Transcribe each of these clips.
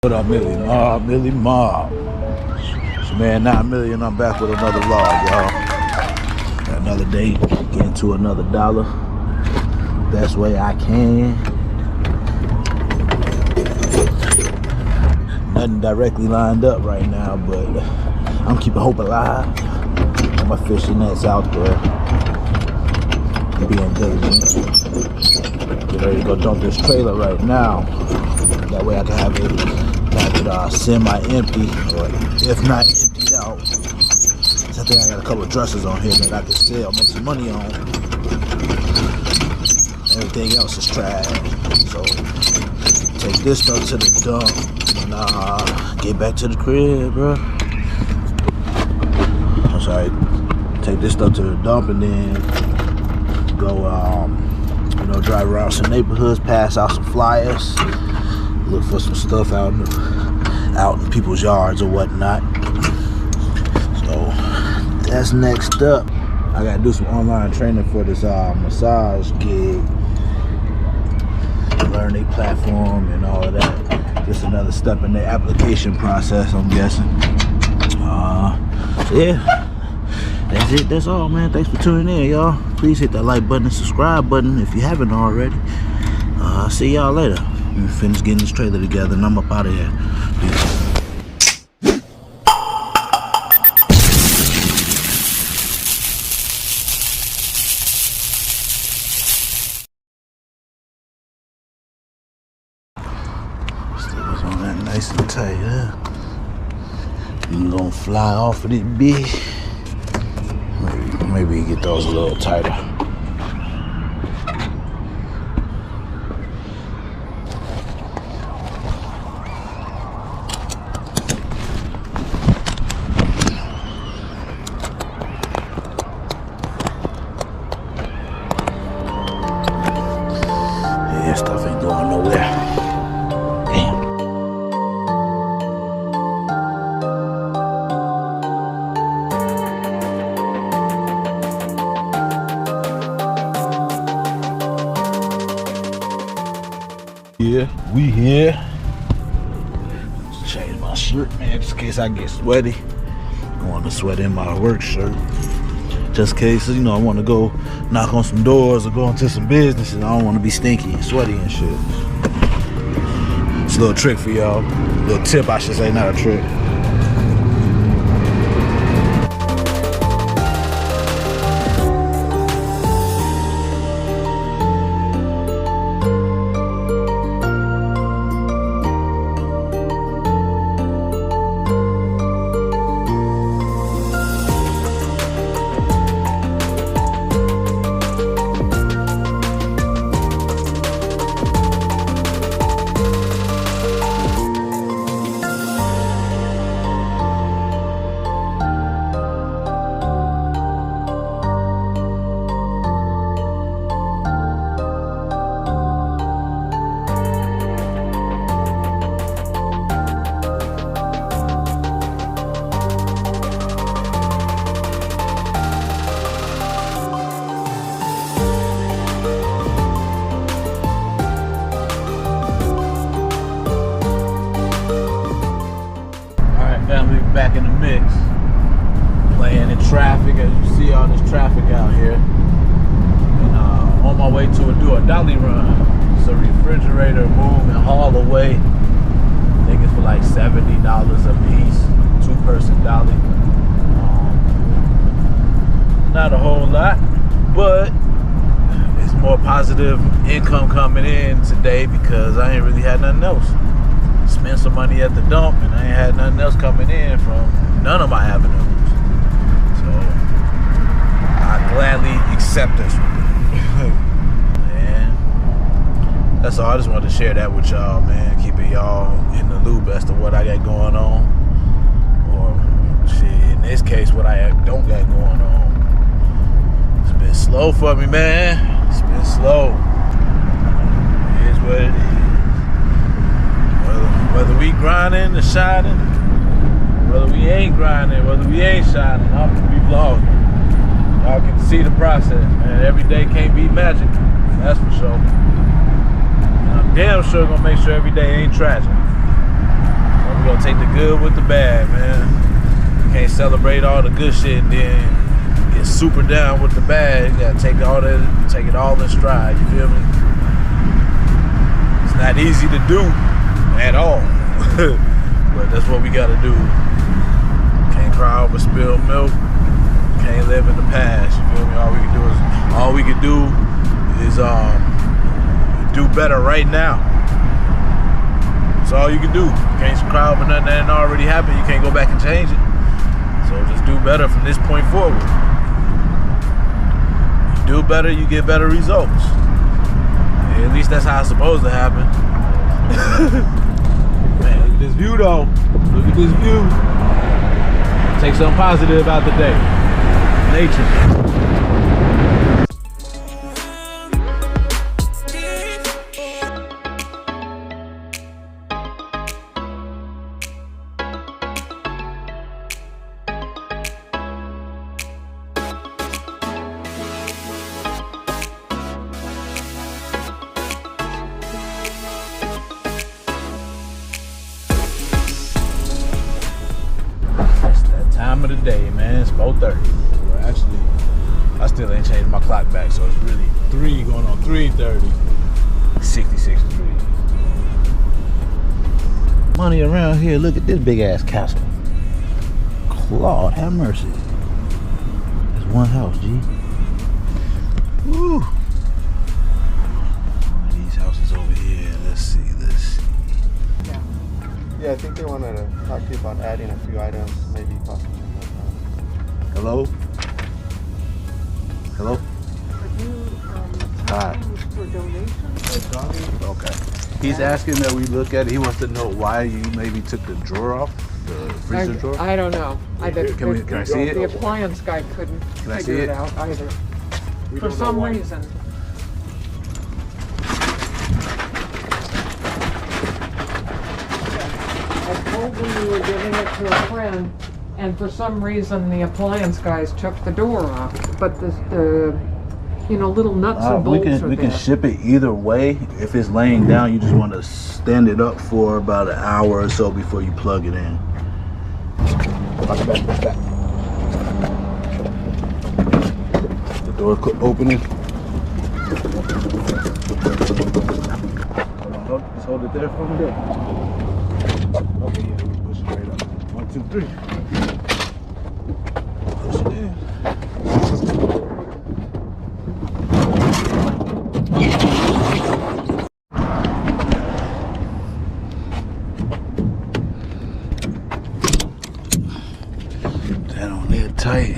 What up, Millie Mob, Millie Mob. It's your man 9 Million. I'm back with another vlog, y'all. Got another day, getting to another dollar. Best way I can. Nothing directly lined up right now, but I'm keeping hope alive. Got my fishing nets out there. Being diligent. Get ready to go dump this trailer right now. That way I can have it semi-empty, or if not emptied out. So I think I got a couple of dressers on here that I can sell, make some money on. Everything else is trash. So take this stuff to the dump and get back to the crib, bro. I'm sorry. Take this stuff to the dump and then go, drive around some neighborhoods, pass out some flyers, look for some stuff out in people's yards or whatnot. So that's next up. I gotta do some online training for this massage gig, learn their platform and all of that. Just another step in the application process, I'm guessing. So yeah, that's it. That's all, man. Thanks for tuning in, y'all. Please hit that like button and subscribe button if you haven't already. See y'all later. I'm finished getting this trailer together and I'm up out of here. Peace. Still on that nice and tight, huh? You gonna fly off of this bitch? Maybe get those a little tighter. Yeah, stuff ain't going nowhere. Damn. Yeah, we here. Let's change my shirt, man, just in case I get sweaty. I want to sweat in my work shirt. Just in case, I want to go knock on some doors or go into some businesses. I don't want to be stinky and sweaty and shit. It's a little trick for y'all. A little tip, I should say, not a trick. Family back in the mix, playing in traffic. As you see all this traffic out here, and on my way to do a dolly run. It's a refrigerator move and haul away. I think it's for like $70 a piece, 2-person dolly. Not a whole lot, but it's more positive income coming in today because I ain't really had nothing else. Spent some money at the dump and I ain't had nothing else coming in from none of my avenues. So I gladly accept this one. Man, that's all. I just wanted to share that with y'all, man. Keeping y'all in the loop as to what I got going on. Or shit, in this case, what I don't got going on. It's been slow for me, man. It's been slow. It is what it is. Whether we grinding or shining, whether we ain't grinding, whether we ain't shining, I'm gonna be vlogging. Y'all can see the process, man. Every day can't be magic, that's for sure. And I'm damn sure gonna make sure every day ain't tragic. good with the bad, man. You can't celebrate all the good shit and then get super down with the bad. You gotta take it all in stride. You feel me? It's not easy to do at all, but that's what we gotta do. Can't cry over spilled milk. Can't live in the past. You feel me? All we can do is do better right now. That's all you can do. You can't cry over nothing that already happened. You can't go back and change it. So just do better from this point forward. You do better, you get better results. Yeah, at least that's how it's supposed to happen. Man, look at this view though. Look at this view. Take something positive out the day. Nature. Time of the day, man. It's 4:30. Well, actually, I still ain't changed my clock back, so it's really 3 going on 3:30. 66 degrees. Money around here. Look at this big ass castle. Lord have mercy. There's one house, G. Woo. These houses over here. Let's see. Yeah, I think they wanted to talk to you about adding a few items, maybe possibly. Hello? Hello? Are you Hi. for donations? Okay. He's asking that we look at it. He wants to know why you maybe took the drawer off, the freezer drawer. I don't know. Can I see it? The appliance guy couldn't Can I see figure it? it out either. For some reason. I told them we were giving it to a friend, and for some reason the appliance guys took the door off. But the little nuts and bolts are we can there. ship it either way. If it's laying down, you just want to stand it up for about an hour or so before you plug it in. Back. The door opening. Hold on, just hold it there for me. Okay, yeah, we push it straight up. 1, 2, 3. Push it in. That on there tight.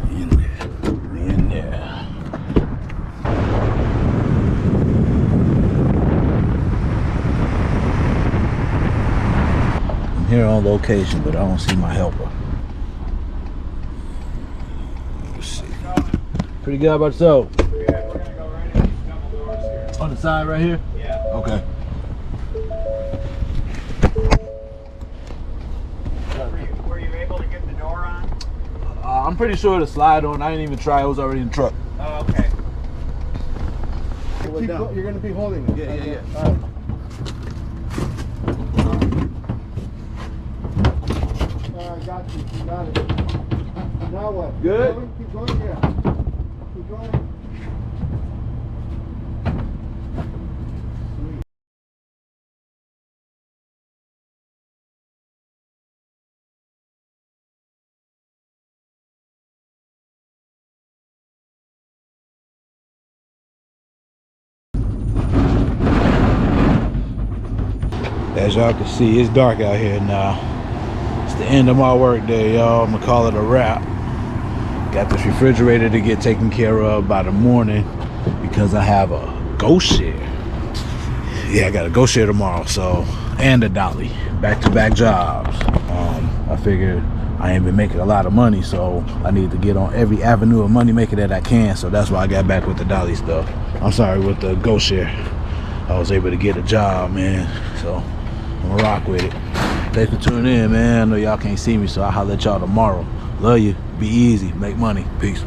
In there. I'm here on location, but I don't see my helper. Let's see. Pretty good. How about yourself? Yeah, we're gonna go right in these double doors here. On the side right here? Yeah. Okay. Were you able to get the door on? I'm pretty sure it'll slide on. I didn't even try. It was already in the truck. Oh, okay. You're going to be holding it. Yeah. All right. I got you. You got it. Now what? Good? Keep going. Yeah. Keep going. As y'all can see, it's dark out here now. It's the end of my work day, y'all. I'm gonna call it a wrap. Got this refrigerator to get taken care of by the morning because I have a ghost share. Yeah, I got a ghost share tomorrow, so, and a Dolly. Back-to-back jobs. I figured I ain't been making a lot of money, so I need to get on every avenue of money making that I can, so that's why I got back with the Dolly stuff. I'm sorry, with the ghost share. I was able to get a job, man, so I'm gonna rock with it. Thanks for tuning in, man. I know y'all can't see me, so I'll holler at y'all tomorrow. Love you. Be easy. Make money. Peace.